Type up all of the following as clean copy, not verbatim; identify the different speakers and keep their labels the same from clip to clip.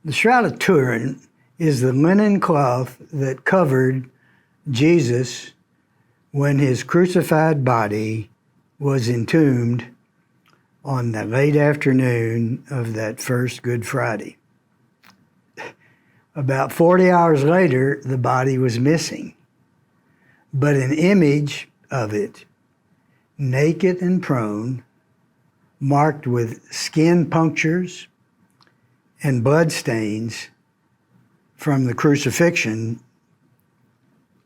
Speaker 1: The Shroud of Turin is the linen cloth that covered Jesus when his crucified body was entombed on the late afternoon of that first Good Friday. About 40 hours later, the body was missing, but an image of it, naked and prone, marked with skin punctures and blood stains from the crucifixion,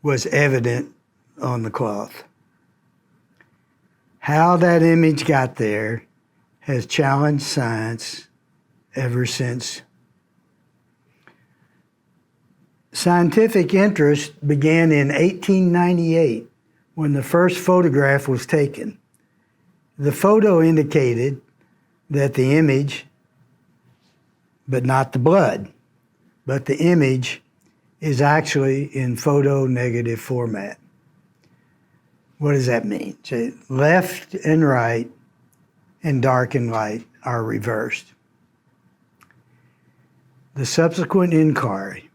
Speaker 1: was evident on the cloth. How that image got there has challenged science ever since. Scientific interest began in 1898 when the first photograph was taken. The photo indicated that the image, but not the blood, but the image is actually in photo-negative format. What does that mean? So left and right and dark and light are reversed. The subsequent inquiry,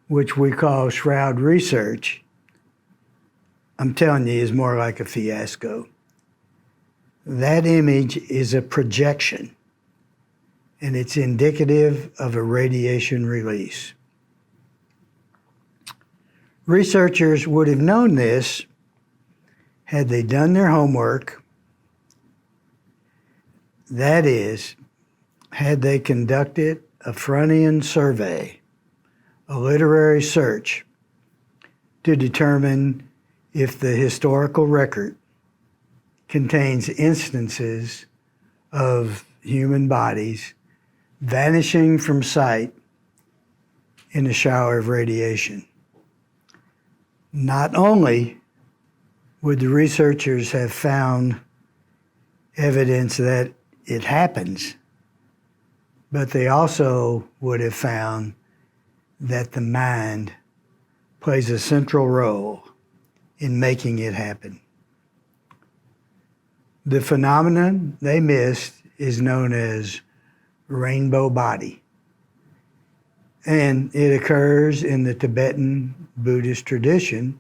Speaker 1: which we call shroud research, I'm telling you, is more like a fiasco. That image is a projection, and it's indicative of a radiation release. Researchers would have known this had they done their homework. That is, had they conducted a front-end survey, a literary search, to determine if the historical record contains instances of human bodies vanishing from sight in a shower of radiation. Not only would the researchers have found evidence that it happens, but they also would have found that the mind plays a central role in making it happen. The phenomenon they missed is known as rainbow body, and it occurs in the Tibetan Buddhist tradition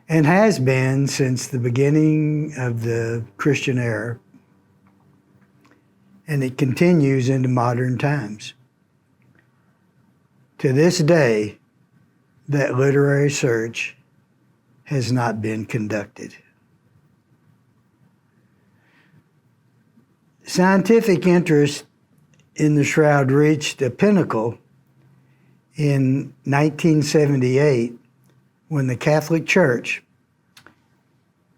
Speaker 1: and has been since the beginning of the Christian era, and it continues into modern times. To this day, that literary search has not been conducted. Scientific interest in the shroud reached a pinnacle in 1978 when the Catholic Church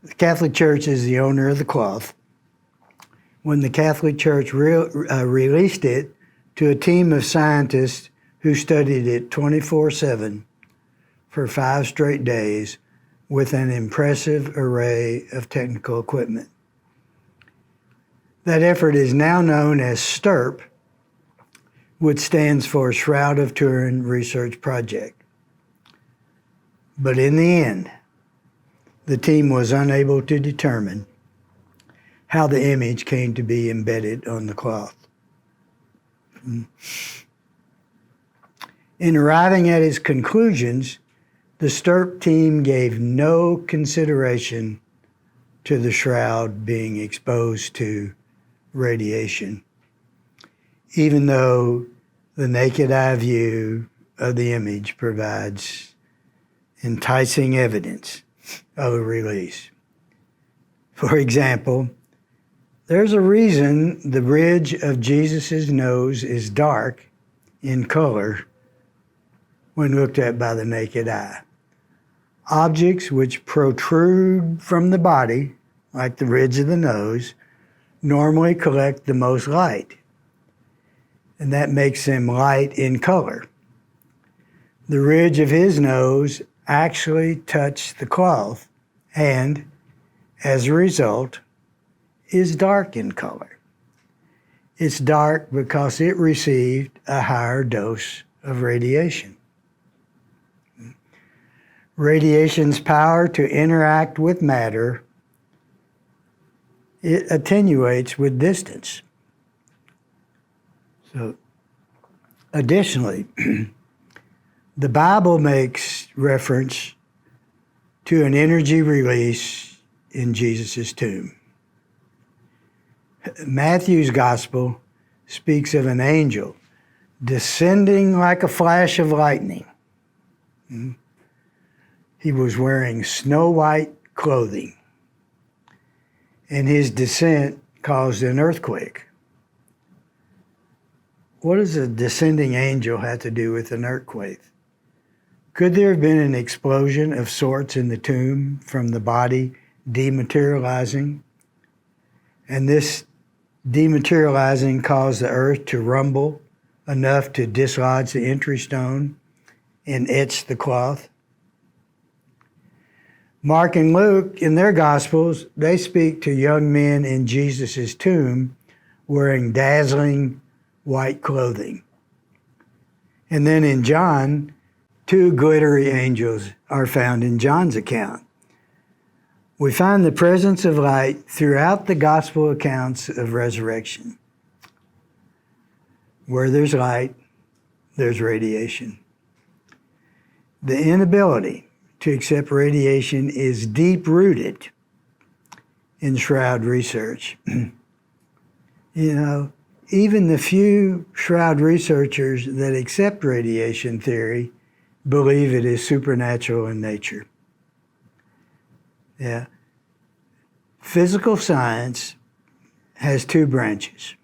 Speaker 1: is the owner of the cloth, when the Catholic Church released it to a team of scientists who studied it 24/7 for 5 straight days with an impressive array of technical equipment. That effort is now known as STURP, which stands for Shroud of Turin Research Project. But in the end, the team was unable to determine how the image came to be embedded on the cloth. In arriving at its conclusions, the STURP team gave no consideration to the shroud being exposed to radiation, even though the naked eye view of the image provides enticing evidence of a release. For example, there's a reason the bridge of Jesus' nose is dark in color when looked at by the naked eye. Objects which protrude from the body, like the ridge of the nose, normally collect the most light, and that makes them light in color. The ridge of his nose actually touched the cloth and, as a result, is dark in color. It's dark because it received a higher dose of radiation. Radiation's power to interact with matter, it attenuates with distance. So Additionally, the Bible makes reference to an energy release in Jesus' tomb. Matthew's gospel speaks of an angel descending like a flash of lightning. He was wearing snow white clothing, and his descent caused an earthquake. What does a descending angel have to do with an earthquake? Could there have been an explosion of sorts in the tomb from the body dematerializing? And this dematerializing caused the earth to rumble enough to dislodge the entry stone and etch the cloth? Mark and Luke, in their Gospels, they speak to young men in Jesus' tomb wearing dazzling white clothing. And then in John, 2 glittery angels are found in John's account. We find the presence of light throughout the gospel accounts of resurrection. Where there's light, there's radiation. The inability to accept radiation is deep-rooted in Shroud research. Even the few Shroud researchers that accept radiation theory believe it is supernatural in nature. Yeah. Physical science has 2 branches.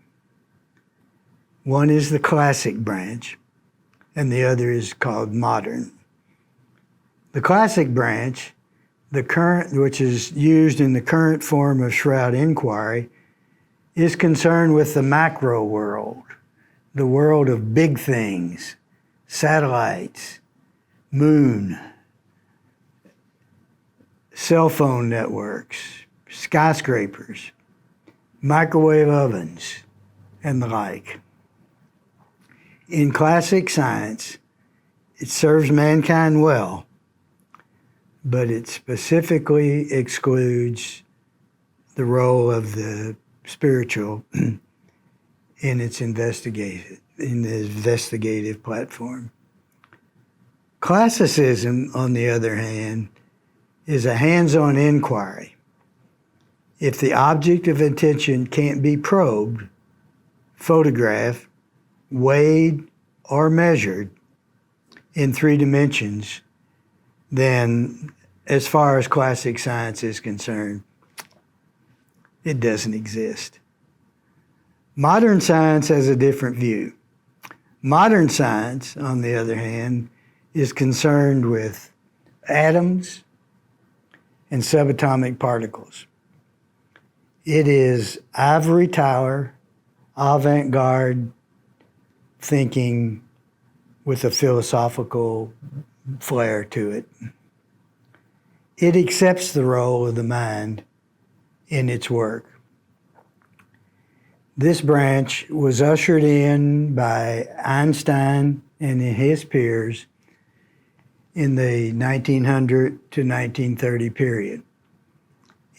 Speaker 1: One is the classic branch, and the other is called modern. The classic branch, which is used in the current form of Shroud inquiry, is concerned with the macro world, the world of big things, satellites, moon, cell phone networks, skyscrapers, microwave ovens, and the like. In classic science, it serves mankind well, but it specifically excludes the role of the spiritual in its investigative platform. Classicism, on the other hand, is a hands-on inquiry. If the object of attention can't be probed, photographed, weighed, or measured in 3 dimensions, then as far as classic science is concerned, it doesn't exist. Modern science has a different view. Modern science, on the other hand, is concerned with atoms and subatomic particles. It is ivory tower, avant-garde thinking with a philosophical flair to it. It accepts the role of the mind in its work. This branch was ushered in by Einstein and his peers in the 1900 to 1930 period.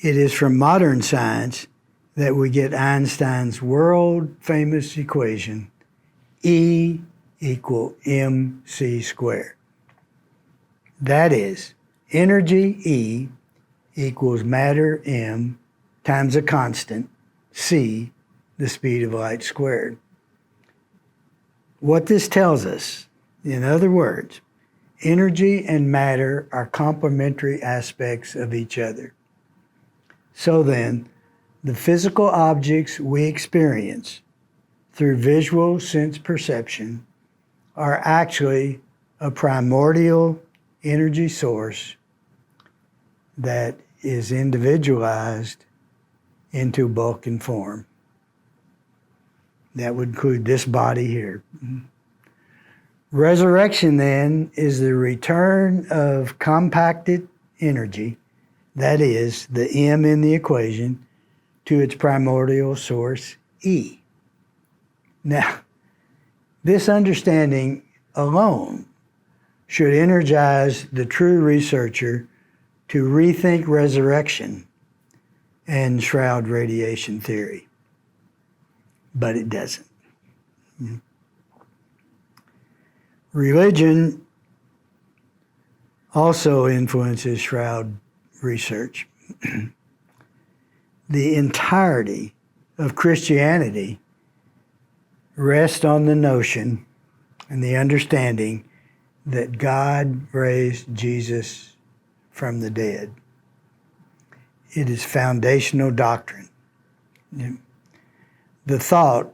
Speaker 1: It is from modern science that we get Einstein's world-famous equation, E equal mc squared. That is, energy E equals matter m times a constant, c, the speed of light squared. What this tells us, in other words, energy and matter are complementary aspects of each other. So then, the physical objects we experience through visual sense perception are actually a primordial energy source that is individualized into bulk and form. That would include this body here. Resurrection, then, is the return of compacted energy, that is, the M in the equation, to its primordial source, E. Now, this understanding alone should energize the true researcher to rethink resurrection and Shroud radiation theory. But it doesn't. Religion also influences shroud research. The entirety of Christianity rests on the notion and the understanding that God raised Jesus from the dead. It is foundational doctrine. The thought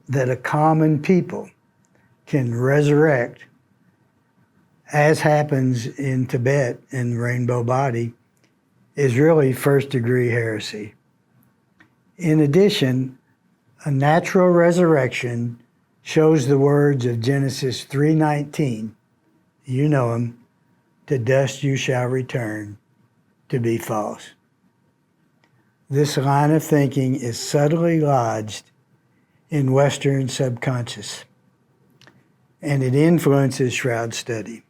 Speaker 1: that a common people can resurrect, as happens in Tibet and Rainbow Body, is really first-degree heresy. In addition, a natural resurrection shows the words of Genesis 3:19, you know them, to dust you shall return, to be false. This line of thinking is subtly lodged in Western subconscious, and it influences shroud study.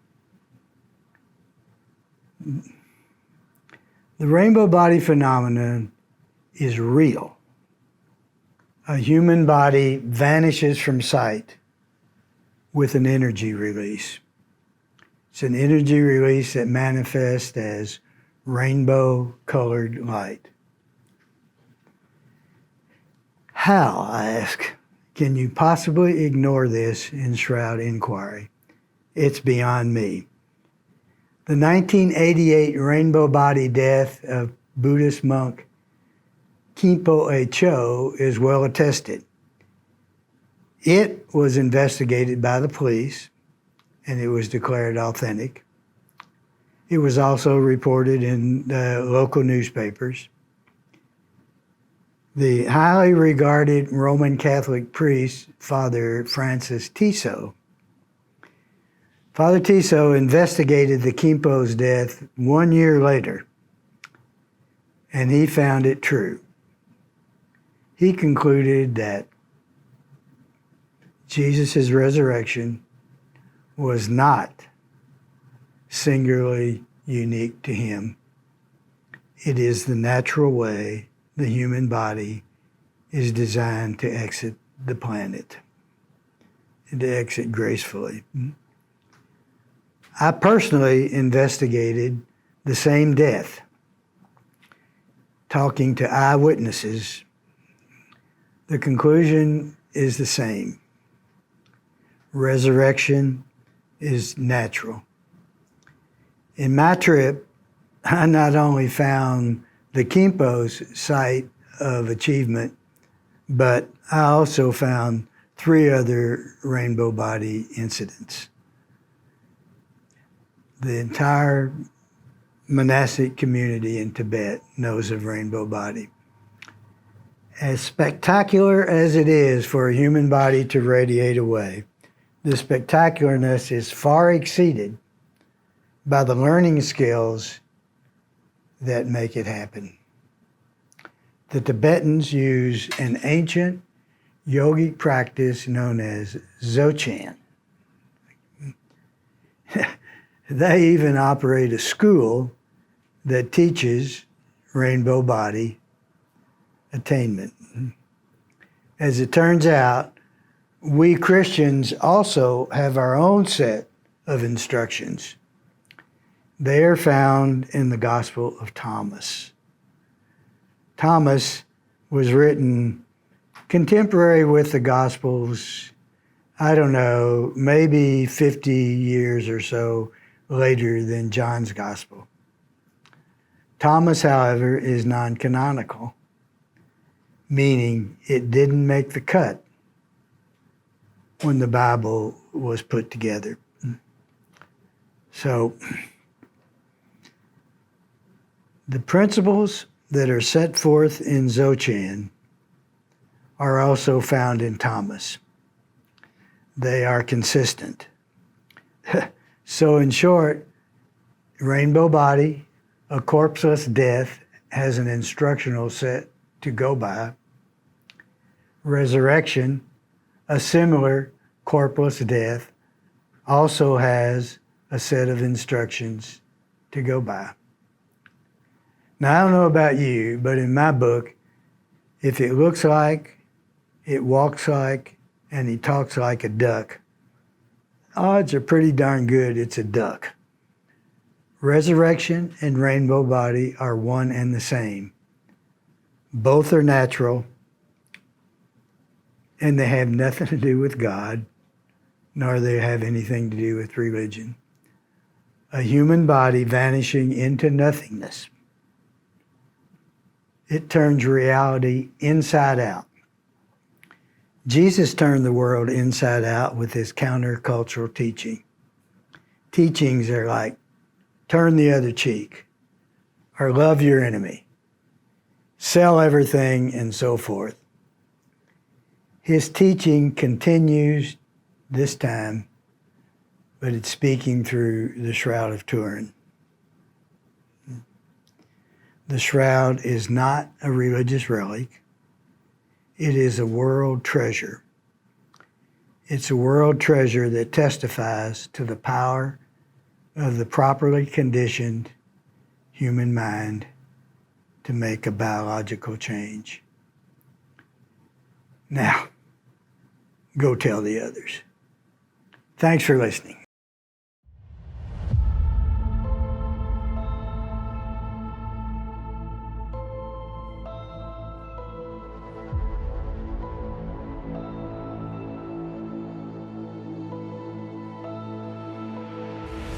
Speaker 1: The rainbow body phenomenon is real. A human body vanishes from sight with an energy release. It's an energy release that manifests as rainbow-colored light. How, I ask, can you possibly ignore this in shroud inquiry? It's beyond me. The 1988 rainbow body death of Buddhist monk Khenpo Cho is well attested. It was investigated by the police, and it was declared authentic. It was also reported in the local newspapers. The highly regarded Roman Catholic priest, Father Francis Tiso, Father Tiso investigated the Khenpo's death 1 year later, and he found it true. He concluded that Jesus' resurrection was not singularly unique to him. It is the natural way the human body is designed to exit the planet, and to exit gracefully. I personally investigated the same death, talking to eyewitnesses. The conclusion is the same. Resurrection is natural. In my trip, I not only found the Khenpo's site of achievement, but I also found 3 other rainbow body incidents. The entire monastic community in Tibet knows of rainbow body. As spectacular as it is for a human body to radiate away, the spectacularness is far exceeded by the learning skills that make it happen. The Tibetans use an ancient yogic practice known as Dzogchen. They even operate a school that teaches rainbow body attainment. As it turns out, we Christians also have our own set of instructions. They are found in the Gospel of Thomas. Thomas was written contemporary with the Gospels, I don't know, maybe 50 years or so later than John's Gospel. Thomas, however, is non-canonical, meaning it didn't make the cut when the Bible was put together. So, the principles that are set forth in Dzogchen are also found in Thomas. They are consistent. So in short, rainbow body, a corpseless death, has an instructional set to go by. Resurrection, a similar corpseless death, also has a set of instructions to go by. Now, I don't know about you, but in my book, if it looks like, it walks like, and he talks like a duck, odds are pretty darn good it's a duck. Resurrection and rainbow body are one and the same. Both are natural, and they have nothing to do with God, nor they have anything to do with religion. A human body vanishing into nothingness. It turns reality inside out. Jesus turned the world inside out with his countercultural teaching. Teachings are like, turn the other cheek, or love your enemy, sell everything, and so forth. His teaching continues this time, but it's speaking through the Shroud of Turin. The shroud is not a religious relic. It is a world treasure. It's a world treasure that testifies to the power of the properly conditioned human mind to make a biological change. Now, go tell the others. Thanks for listening.